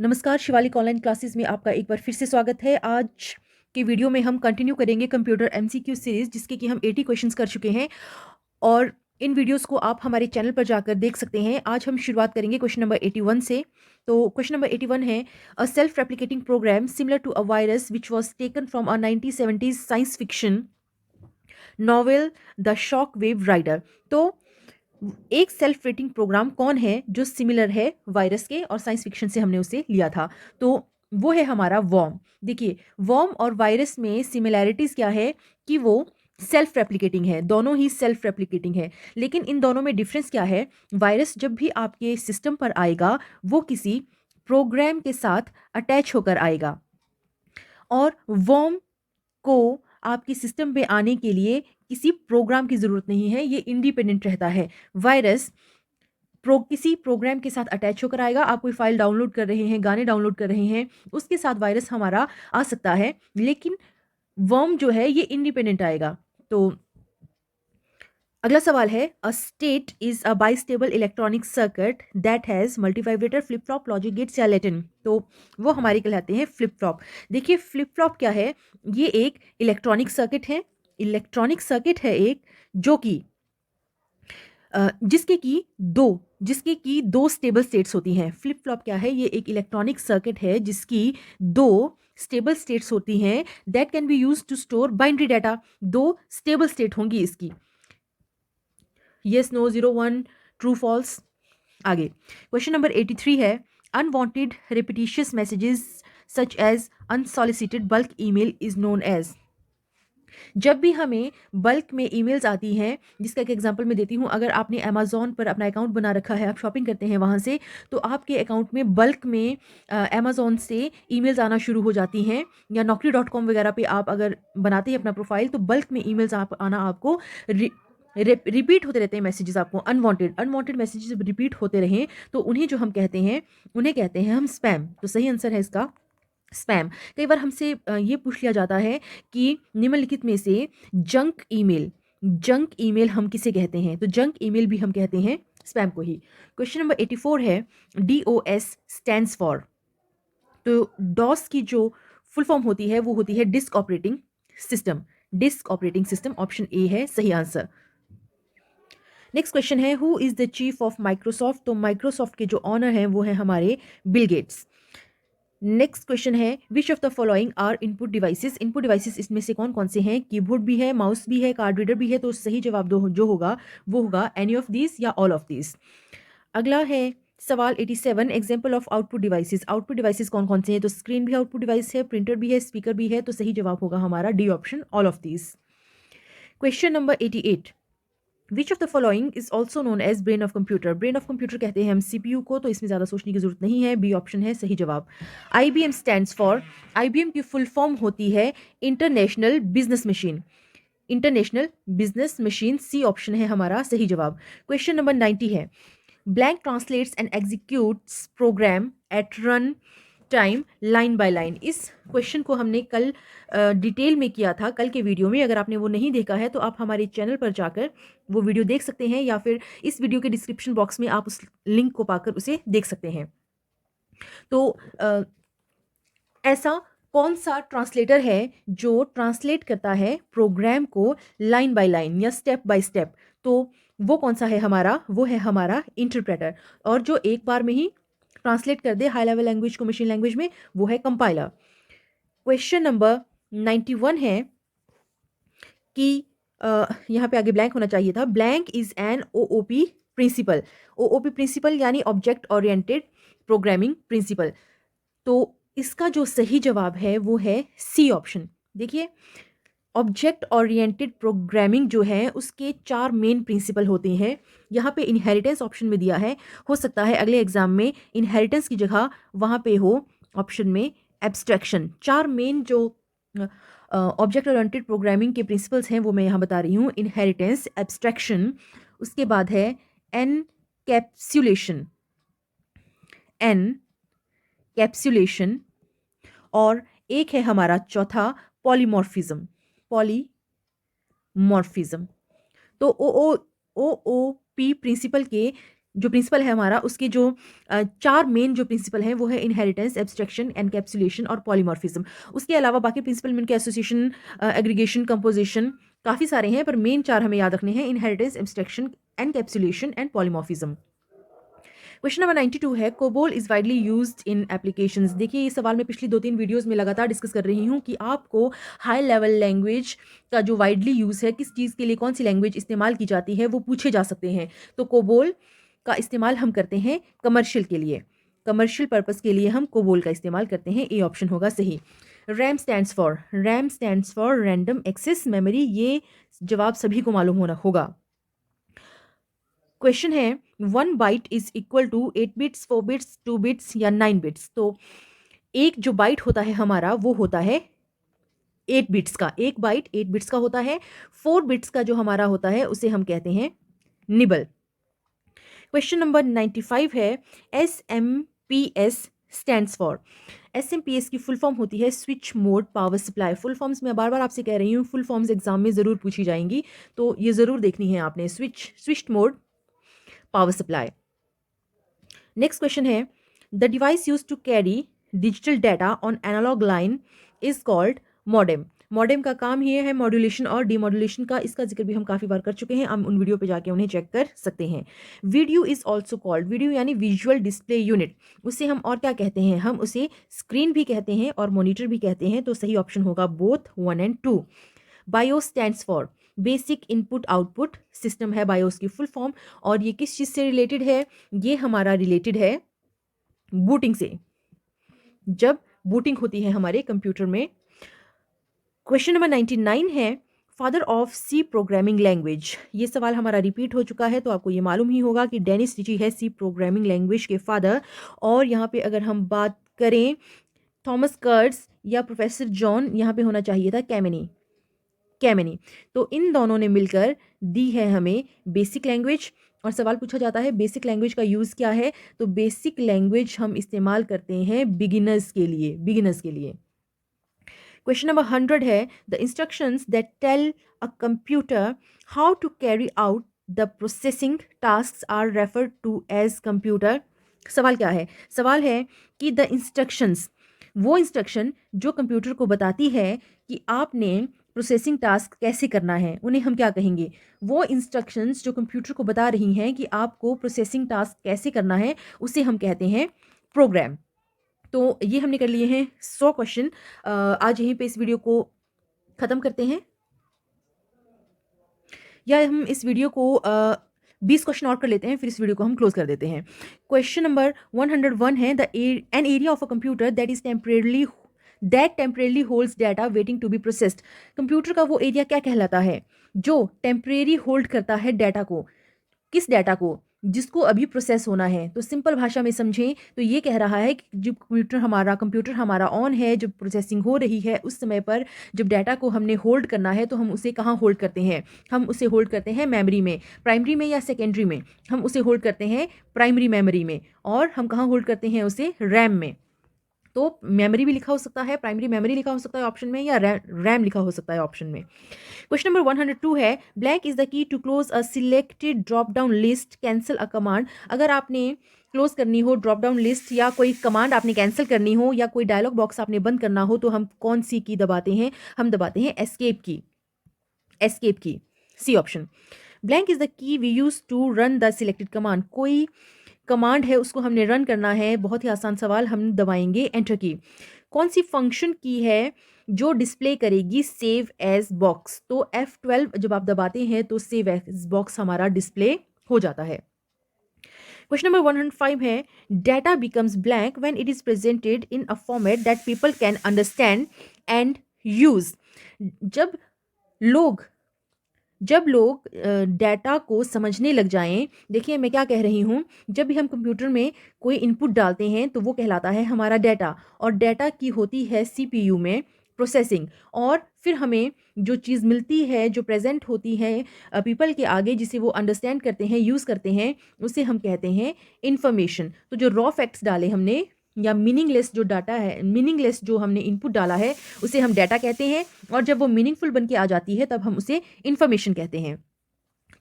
नमस्कार, Shivalik online classes में आपका एक बार फिर से स्वागत है। आज के वीडियो में हम कंटिन्यू करेंगे कंप्यूटर एमसीक्यू सीरीज, जिसके कि हम 80 क्वेश्चंस कर चुके हैं और इन वीडियोस को आप हमारे चैनल पर जाकर देख सकते हैं। आज हम शुरुआत करेंगे क्वेश्चन नंबर 81 से। तो क्वेश्चन नंबर 81 है, a self replicating program similar to a virus which was taken from a 1970s science fiction novel the shock wave rider. तो एक सेल्फ रेटिंग प्रोग्राम कौन है जो सिमिलर है वायरस के और साइंस फिक्शन से हमने उसे लिया था। तो वो है हमारा वॉर्म। देखिए, वॉर्म और वायरस में सिमिलैरिटीज क्या है कि वो सेल्फ रेप्लिकेटिंग है, दोनों ही सेल्फ रेप्लिकेटिंग है। लेकिन इन दोनों में डिफरेंस क्या है? वायरस जब भी आपके सिस्टम पर आएगा वो किसी प्रोग्राम के साथ अटैच होकर आएगा, और वॉर्म को आपके सिस्टम पे आने के लिए किसी प्रोग्राम की ज़रूरत नहीं है, ये इंडिपेंडेंट रहता है। वायरस किसी प्रोग्राम के साथ अटैच होकर आएगा। आप कोई फाइल डाउनलोड कर रहे हैं, गाने डाउनलोड कर रहे हैं, उसके साथ वायरस हमारा आ सकता है, लेकिन वर्म जो है ये इंडिपेंडेंट आएगा। तो अगला सवाल है, a state is a bistable electronic circuit that has multivibrator, flip flop, logic gates या लेटिन। तो वो हमारे कहलाते हैं फ्लिप फ्लॉप। देखिए, फ्लिप फ्लॉप क्या है? ये एक इलेक्ट्रॉनिक सर्किट है। इलेक्ट्रॉनिक सर्किट है एक, जो कि जिसके की दो स्टेबल स्टेट्स होती हैं। फ्लिप फ्लॉप क्या है? ये एक इलेक्ट्रॉनिक सर्किट है जिसकी दो स्टेबल स्टेट्स होती हैं, that can be use to store binary data. दो स्टेबल स्टेट होंगी इसकी, यस, नो, 0 1, ट्रू फॉल्स। आगे क्वेश्चन नंबर 83 है, unwanted repetitious messages such as unsolicited bulk email is known as. जब भी हमें बल्क में ईमेल्स आती हैं, जिसका एक एग्जांपल मैं देती हूँ, अगर आपने अमेज़ॉन पर अपना अकाउंट बना रखा है, आप शॉपिंग करते हैं वहाँ से, तो आपके अकाउंट में बल्क में अमेज़ॉन से ईमेल्स आना शुरू हो जाती हैं, या naukri.com वगैरह पे आप अगर बनाते हैं अपना प्रोफाइल, तो बल्क में ईमेल्स आना आपको रिपीट होते रहते हैं मैसेजेस आपको। अनवांटेड मैसेजेस रिपीट होते रहें तो उन्हें जो हम कहते हैं, उन्हें कहते हैं हम स्पैम। तो सही आंसर है इसका स्पैम। कई बार हमसे ये पूछ लिया जाता है कि निम्नलिखित में से जंक ईमेल हम किसे कहते हैं? तो जंक ईमेल भी हम कहते हैं स्पैम को ही। क्वेश्चन नंबर 84 है, DOS स्टैंड्स फॉर। तो डॉस की जो फुल फॉर्म होती है वो होती है disk operating system. Disk operating system, option A है सही आंसर। नेक्स्ट क्वेश्चन है, who is the chief of Microsoft. तो माइक्रोसॉफ्ट के जो ऑनर हैं वो है हमारे बिल गेट्स। नेक्स्ट क्वेश्चन है, which of the following are input devices. Input devices इसमें से कौन कौन से हैं? कीबोर्ड भी है, माउस भी है, कार्ड रीडर भी है। तो सही जवाब जो होगा वो होगा एनी ऑफ दीज या ऑल ऑफ दीज। अगला है सवाल 87, example of output devices. Output devices कौन कौन से हैं? तो स्क्रीन भी आउटपुट डिवाइस है, प्रिंटर भी है, स्पीकर भी है। तो सही जवाब होगा हमारा D option, all of these. Question number 88, which of the following is also known as brain of computer. Brain of computer कहते हैं हम सीपीयू को, तो इसमें ज़्यादा सोचने की जरूरत नहीं है, बी ऑप्शन है सही जवाब। IBM stands for. IBM की फुल फॉर्म होती है international business machine. International business machine, C option है हमारा सही जवाब। क्वेश्चन नंबर 90 है, blank translates and executes program at run time line by line. इस क्वेश्चन को हमने कल डिटेल में किया था, कल के वीडियो में। अगर आपने वो नहीं देखा है तो आप हमारे चैनल पर जाकर वो वीडियो देख सकते हैं, या फिर इस वीडियो के डिस्क्रिप्शन बॉक्स में आप उस लिंक को पाकर उसे देख सकते हैं। तो ऐसा कौन सा ट्रांसलेटर है जो ट्रांसलेट करता है प्रोग्राम को लाइन बाय लाइन या स्टेप बाय स्टेप? तो वो कौन सा है हमारा? वो है हमारा इंटरप्रेटर। और जो एक बार में ही ट्रांसलेट कर दे हाई लेवल लैंग्वेज को मशीन लैंग्वेज में, वो है कंपाइलर। क्वेश्चन नंबर 91 है कि यहाँ पे आगे ब्लैंक होना चाहिए था। Blank is an OOP principle. OOP principle यानी ऑब्जेक्ट ओरिएंटेड प्रोग्रामिंग प्रिंसिपल। तो इसका जो सही जवाब है वो है सी ऑप्शन। देखिए, ऑब्जेक्ट ओरिएंटेड प्रोग्रामिंग जो है उसके 4 मेन प्रिंसिपल होते हैं। यहाँ पे इनहेरिटेंस ऑप्शन में दिया है, हो सकता है अगले एग्जाम में इनहेरिटेंस की जगह वहाँ पे हो ऑप्शन में एब्स्ट्रैक्शन। 4 मेन जो ऑब्जेक्ट ओरिएंटेड प्रोग्रामिंग के प्रिंसिपल्स हैं वो मैं यहाँ बता रही हूँ, इनहेरिटेंस, एब्स्ट्रैक्शन, उसके बाद है एनकैप्सुलेशन, एनकैप्सुलेशन, और एक है हमारा चौथा पॉलीमॉर्फिज्म। पॉलीमॉर्फिज्म। तो OOP प्रिंसिपल के जो प्रिंसिपल है हमारा, उसके जो 4 मेन जो प्रिंसिपल हैं वो है इनहेरिटेंस, एब्स्ट्रैक्शन, एनकैप्सुलेशन और पॉलीमॉर्फिज्म। उसके अलावा बाकी प्रिंसिपल में उनके एसोसिएशन, एग्रीगेशन, कंपोजिशन काफ़ी सारे हैं, पर मेन 4 हमें याद रखने हैं: inheritance, abstraction, encapsulation and polymorphism. Question number 92 है, COBOL is widely used in applications. देखिए, ये सवाल मैं पिछली 2-3 वीडियोस में लगातार डिस्कस कर रही हूँ कि आपको हाई लेवल लैंग्वेज का जो वाइडली यूज़ है, किस चीज़ के लिए कौन सी लैंग्वेज इस्तेमाल की जाती है, वो पूछे जा सकते हैं। तो कोबोल का इस्तेमाल हम करते हैं कमर्शियल के लिए, कमर्शियल पर्पज़ के लिए हम कोबोल का इस्तेमाल करते हैं। ए ऑप्शन होगा सही। RAM stands for random access memory. ये जवाब सभी को मालूम होना होगा। क्वेश्चन है, 1 byte is equal to 8 bits, 4 bits, 2 bits या 9 बिट्स। तो एक जो बाइट होता है हमारा वो होता है 8 बिट्स का। एक बाइट 8 बिट्स का होता है। 4 बिट्स का जो हमारा होता है उसे हम कहते हैं निबल। क्वेश्चन नंबर 95 है, SMPS स्टैंड्स फॉर। SMPS की फुल फॉर्म होती है switch mode power supply. Full forms मैं बार बार आपसे कह रही हूँ, फुल फॉर्म्स एग्जाम में ज़रूर पूछी जाएंगी, तो ये ज़रूर देखनी है आपने। Switched mode power supply. Next question है, the device use to carry digital data on analog line is called modem. Modem का काम ही है मॉड्यूलेशन और डीमॉड्यूलेशन का। इसका जिक्र भी हम काफ़ी बार कर चुके हैं, हम उन वीडियो पे जाके उन्हें चेक कर सकते हैं। Video is also called, video यानी विजुअल डिस्प्ले यूनिट, उसे हम और क्या कहते हैं? हम उसे स्क्रीन भी कहते हैं और मॉनिटर भी कहते हैं। तो सही ऑप्शन होगा both 1 and 2। BIOS stands for basic input output system है बायोस की फुल फॉर्म। और ये किस चीज़ से रिलेटेड है? ये हमारा रिलेटेड है बूटिंग से, जब बूटिंग होती है हमारे कंप्यूटर में। क्वेश्चन नंबर 99 है, father of C programming language. ये सवाल हमारा रिपीट हो चुका है, तो आपको ये मालूम ही होगा कि डेनिस रीची है सी प्रोग्रामिंग लैंग्वेज के फादर। और यहाँ पे अगर हम बात करें थॉमस कर्ट्स या प्रोफेसर जॉन, यहाँ पे होना चाहिए था कैमिनी। तो इन दोनों ने मिलकर दी है हमें बेसिक लैंग्वेज। और सवाल पूछा जाता है बेसिक लैंग्वेज का यूज़ क्या है? तो बेसिक लैंग्वेज हम इस्तेमाल करते हैं बिगिनर्स के लिए। क्वेश्चन नंबर 100 है, the instructions that tell a computer how to carry out the processing tasks are referred to as computer. सवाल क्या है? सवाल है कि द इंस्ट्रक्शंस, वो इंस्ट्रक्शन जो कंप्यूटर को बताती है कि आपने प्रोसेसिंग टास्क कैसे करना है, उन्हें हम क्या कहेंगे? वो इंस्ट्रक्शंस जो कंप्यूटर को बता रही हैं कि आपको प्रोसेसिंग टास्क कैसे करना है, उसे हम कहते हैं प्रोग्राम। तो ये हमने कर लिए हैं 100 क्वेश्चन। आज यहीं पे इस वीडियो को ख़त्म करते हैं, या हम इस वीडियो को 20 क्वेश्चन और कर लेते हैं, फिर इस वीडियो को हम क्लोज कर देते हैं। क्वेश्चन नंबर 101 है, an area of a computer that temporarily holds data waiting to be processed. Computer का वो एरिया क्या कहलाता है जो टेम्परेरी होल्ड करता है डाटा को? किस डाटा को? जिसको अभी प्रोसेस होना है। तो सिंपल भाषा में समझें तो ये कह रहा है कि जब कंप्यूटर हमारा ऑन है, जब प्रोसेसिंग हो रही है, उस समय पर जब डाटा को हमने होल्ड करना है तो हम उसे कहाँ होल्ड करते हैं? हम उसे होल्ड करते हैं मेमोरी में। प्राइमरी में या सेकेंडरी में? हम उसे होल्ड करते हैं प्राइमरी मेमोरी में। और हम कहाँ होल्ड करते हैं उसे? रैम में। तो मेमोरी भी लिखा हो सकता है, प्राइमरी मेमोरी लिखा हो सकता है ऑप्शन में, या रैम लिखा हो सकता है ऑप्शन में। क्वेश्चन नंबर 102 है, blank is the key to close a selected drop down list, cancel a command. अगर आपने क्लोज करनी हो ड्रॉप डाउन लिस्ट, या कोई कमांड आपने कैंसिल करनी हो, या कोई डायलॉग बॉक्स आपने बंद करना हो, तो हम कौन सी की दबाते हैं? हम दबाते हैं escape key. C option. Blank is the key we use to run the selected command. कोई कमांड है, उसको हमने रन करना है, बहुत ही आसान सवाल, हम दबाएंगे एंटर की। कौन सी फंक्शन की है जो डिस्प्ले करेगी सेव एज बॉक्स? तो F12 जब आप दबाते हैं तो सेव एज बॉक्स हमारा डिस्प्ले हो जाता है। क्वेश्चन नंबर 105 है, data becomes blank when it is presented in a format that people can understand and use. जब लोग डाटा को समझने लग जाएं, देखिए मैं क्या कह रही हूँ, जब भी हम कंप्यूटर में कोई इनपुट डालते हैं तो वो कहलाता है हमारा डाटा, और डाटा की होती है CPU में प्रोसेसिंग। और फिर हमें जो चीज़ मिलती है, जो प्रेजेंट होती है पीपल के आगे, जिसे वो अंडरस्टैंड करते हैं, यूज़ करते हैं, उसे हम कहते हैं इंफॉर्मेशन। तो जो रॉ फैक्ट्स डाले हमने, या मीनिंगलेस जो डाटा है, मीनिंगलेस जो हमने इनपुट डाला है, उसे हम डाटा कहते हैं। और जब वो मीनिंगफुल बन के आ जाती है तब हम उसे इंफॉर्मेशन कहते हैं।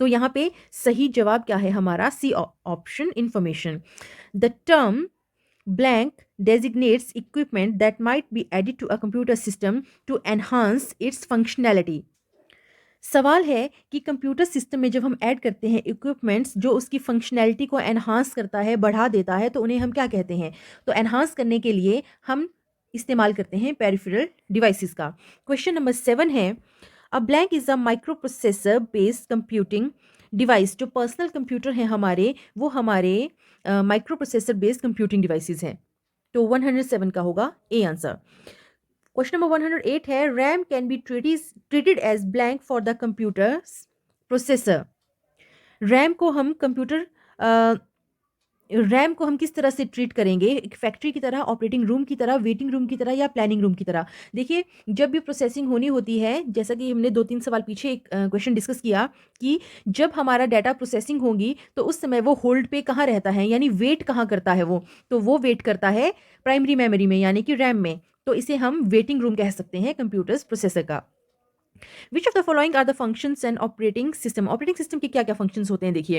तो यहाँ पे सही जवाब क्या है हमारा? C option, information. The term blank designates equipment that might be added to a computer system to enhance its functionality. सवाल है कि कंप्यूटर सिस्टम में जब हम ऐड करते हैं इक्विपमेंट्स जो उसकी फंक्शनैलिटी को एनहांस करता है, बढ़ा देता है, तो उन्हें हम क्या कहते हैं? तो एनहांस करने के लिए हम इस्तेमाल करते हैं पेरिफेरल डिवाइसेस का। क्वेश्चन नंबर 7 है, a blank is a micro processor based computing device. जो पर्सनल कंप्यूटर हैं हमारे, वो हमारे micro processor based computing devices हैं। तो 107 का होगा ए आंसर। क्वेश्चन नंबर 108 है, RAM can be treated as blank for the computer processor. RAM को हम रैम को हम किस तरह से ट्रीट करेंगे? एक फैक्ट्री की तरह, ऑपरेटिंग रूम की तरह, वेटिंग रूम की तरह, या प्लानिंग रूम की तरह? देखिए, जब भी प्रोसेसिंग होनी होती है, जैसा कि हमने 2-3 सवाल पीछे एक क्वेश्चन डिस्कस किया कि जब हमारा डाटा प्रोसेसिंग होगी तो उस समय वो होल्ड पे कहाँ रहता है, यानी वेट कहाँ करता है वो? तो वो वेट करता है प्राइमरी मेमोरी में, यानी कि रैम में। तो इसे हम वेटिंग रूम कह सकते हैं कंप्यूटर्स प्रोसेसर का। Which of the following are the functions and operating system? Operating system के क्या क्या फंक्शंस होते हैं? देखिए,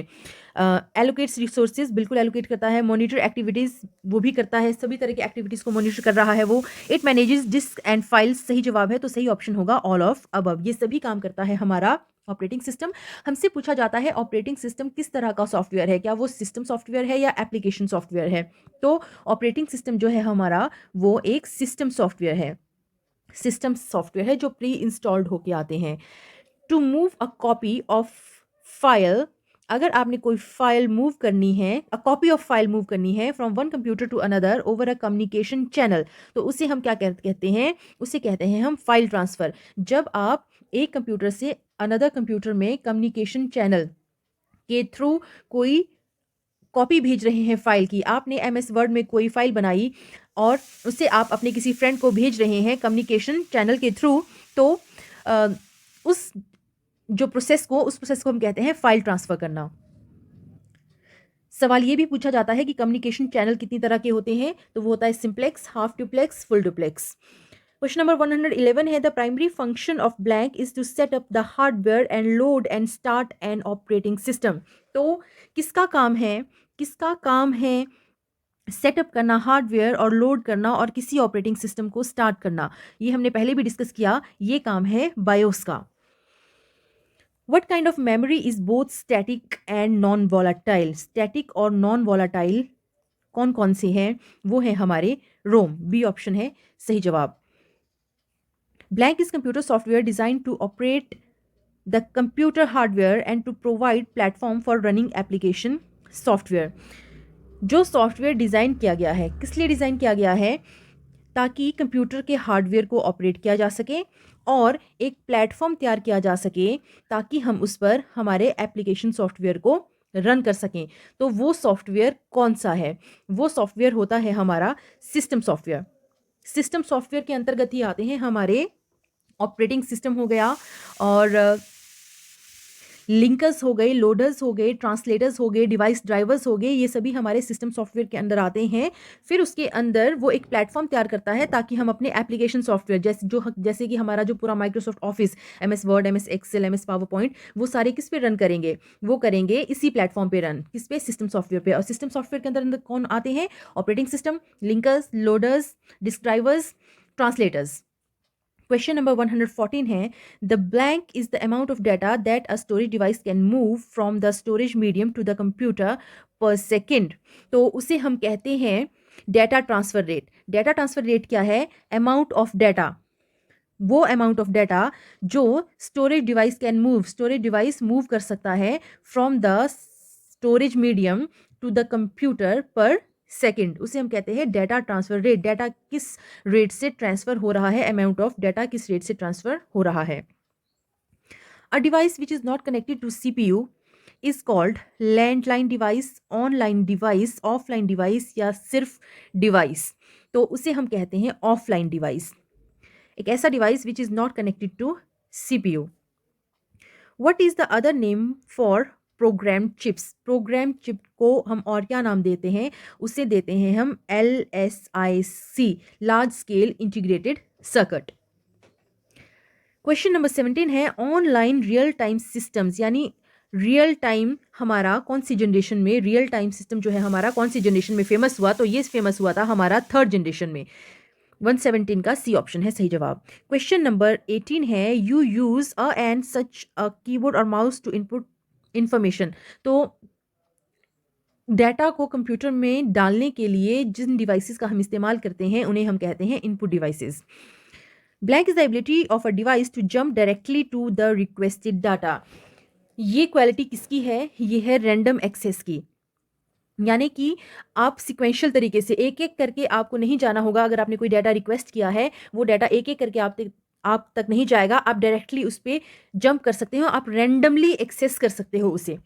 एलोकेट्स रिसोर्सेज, बिल्कुल एलोकेट करता है। मॉनिटर एक्टिविटीज, वो भी करता है, सभी तरह की एक्टिविटीज को मॉनिटर कर रहा है वो। It manages disk and files, सही जवाब है, तो सही ऑप्शन होगा ऑल ऑफ अबव। ये सभी काम करता है हमारा ऑपरेटिंग सिस्टम। हमसे पूछा जाता है ऑपरेटिंग सिस्टम किस तरह का सॉफ्टवेयर है, क्या वो सिस्टम सॉफ्टवेयर है या एप्लीकेशन सॉफ्टवेयर है? तो ऑपरेटिंग सिस्टम जो है हमारा, वो एक सिस्टम सॉफ्टवेयर है। सिस्टम सॉफ्टवेयर है जो प्री इंस्टॉल्ड होके आते हैं। To move a copy of file, अगर आपने कोई फाइल मूव करनी है, a copy of file move करनी है from one computer to another over a communication channel, तो उसे हम क्या कहते हैं? उसे कहते हैं हम फाइल ट्रांसफ़र। जब आप एक कंप्यूटर से अनदर कंप्यूटर में कम्युनिकेशन चैनल के थ्रू कोई कॉपी भेज रहे हैं फाइल की, आपने एमएस वर्ड में कोई फाइल बनाई और उसे आप अपने किसी फ्रेंड को भेज रहे हैं कम्युनिकेशन चैनल के थ्रू, तो उस उस प्रोसेस को हम कहते हैं फाइल ट्रांसफ़र करना। सवाल ये भी पूछा जाता है कि कम्युनिकेशन चैनल कितनी तरह के होते हैं? तो वो होता है simplex, half duplex, full duplex. Question number 111 है, the primary function of blank is to set up the hardware and load and start an operating system. तो किसका काम है? किसका काम है सेटअप करना हार्डवेयर और लोड करना और किसी ऑपरेटिंग सिस्टम को स्टार्ट करना? ये हमने पहले भी डिस्कस किया, ये काम है बायोस का। What kind of memory is both static and non-volatile? Static और नॉन वॉलाटाइल कौन कौन से हैं? वो है हमारे रोम, बी ऑप्शन है सही जवाब। Blank is computer software design to operate the computer hardware and to provide platform for running application software. जो सॉफ्टवेयर डिज़ाइन किया गया है, किस लिए डिज़ाइन किया गया है? ताकि कंप्यूटर के हार्डवेयर को ऑपरेट किया जा सके और एक प्लेटफॉर्म तैयार किया जा सके ताकि हम उस पर हमारे एप्लीकेशन सॉफ्टवेयर को रन कर सकें। तो वो सॉफ्टवेयर कौन सा है? वो सॉफ्टवेयर होता है हमारा सिस्टम सॉफ्टवेयर। सिस्टम सॉफ्टवेयर के अंतर्गत ही आते हैं हमारे ऑपरेटिंग सिस्टम हो गया, और लिंकर्स हो गए, लोडर्स हो गए, ट्रांसलेटर्स हो गए, डिवाइस ड्राइवर्स हो गए, ये सभी हमारे सिस्टम सॉफ्टवेयर के अंदर आते हैं। फिर उसके अंदर वो एक प्लेटफॉर्म तैयार करता है ताकि हम अपने एप्लीकेशन सॉफ्टवेयर जैसे कि हमारा जो पूरा Microsoft Office, MS Word, MS Excel, MS PowerPoint, वो सारे किस पे रन करेंगे? वो करेंगे इसी प्लेटफॉर्म पे रन, किस पे? सिस्टम सॉफ्टवेयर पे। और सिस्टम सॉफ्टवेयर के अंदर कौन आते हैं? Operating system, linkers, loaders, disk drivers, translators. Question number 114 है, the blank is the amount of data that a storage device can move from the storage medium to the computer per second. तो उसे हम कहते हैं data transfer rate. Data transfer rate क्या है? Amount of data, वो amount of data जो storage device can move, storage device move कर सकता है from the storage medium to the computer per second, उसे हम कहते हैं डेटा ट्रांसफर रेट। डेटा किस रेट से ट्रांसफर हो रहा है, अमाउंट ऑफ डेटा किस रेट से ट्रांसफर हो रहा है। A device which is not connected to CPU is called landline device, online device, offline device, या सिर्फ डिवाइस? तो उसे हम कहते हैं ऑफलाइन डिवाइस। एक ऐसा device which is not connected to CPU। What is the other name for program chips? Program chip को हम और क्या नाम देते हैं? उसे देते हैं हम LSIC, large scale integrated circuit. Question number 17 है, ऑनलाइन रियल टाइम सिस्टम्स यानी रियल टाइम हमारा कौन सी जनरेशन में, रियल टाइम सिस्टम जो है हमारा कौन सी जनरेशन में फेमस हुआ, तो ये फेमस हुआ था हमारा थर्ड जनरेशन में। 117 का सी ऑप्शन है सही जवाब। क्वेश्चन नंबर 18 है, you use a and such a keyboard और माउस टू इनपुट इंफॉर्मेशन। तो डाटा को कंप्यूटर में डालने के लिए जिन डिवाइसेस का हम इस्तेमाल करते हैं उन्हें हम कहते हैं input devices. Blank is the ability of a device to jump directly to the requested data. ये क्वालिटी किसकी है? ये है रैंडम एक्सेस की। यानी कि आप सिक्वेंशियल तरीके से एक एक करके आपको नहीं जाना होगा। अगर आपने कोई डाटा रिक्वेस्ट किया है, वो डाटा एक एक करके आप तक नहीं जाएगा, आप डायरेक्टली उस पर जंप कर सकते हो, आप रैंडमली एक्सेस कर सकते हो उसे।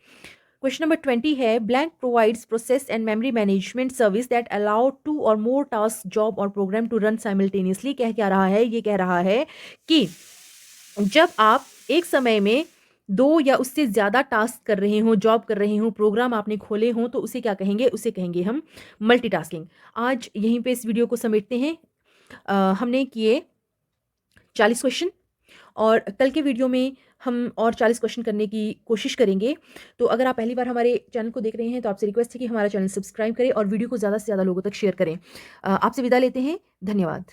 क्वेश्चन नंबर 20 है, blank provides process and memory management service that allow two or more task, job or program to run simultaneously. कह क्या रहा है? ये कह रहा है कि जब आप एक समय में दो या उससे ज़्यादा टास्क कर रहे हो, जॉब कर रहे हो, प्रोग्राम आपने खोले हों, तो उसे क्या कहेंगे? उसे कहेंगे हम मल्टीटास्किंग। आज यहीं पे इस वीडियो को समेटते हैं। हमने किए 40 क्वेश्चन और कल के वीडियो में हम और 40 क्वेश्चन करने की कोशिश करेंगे। तो अगर आप पहली बार हमारे चैनल को देख रहे हैं तो आपसे रिक्वेस्ट है कि हमारा चैनल सब्सक्राइब करें और वीडियो को ज़्यादा से ज़्यादा लोगों तक शेयर करें। आपसे विदा लेते हैं। धन्यवाद।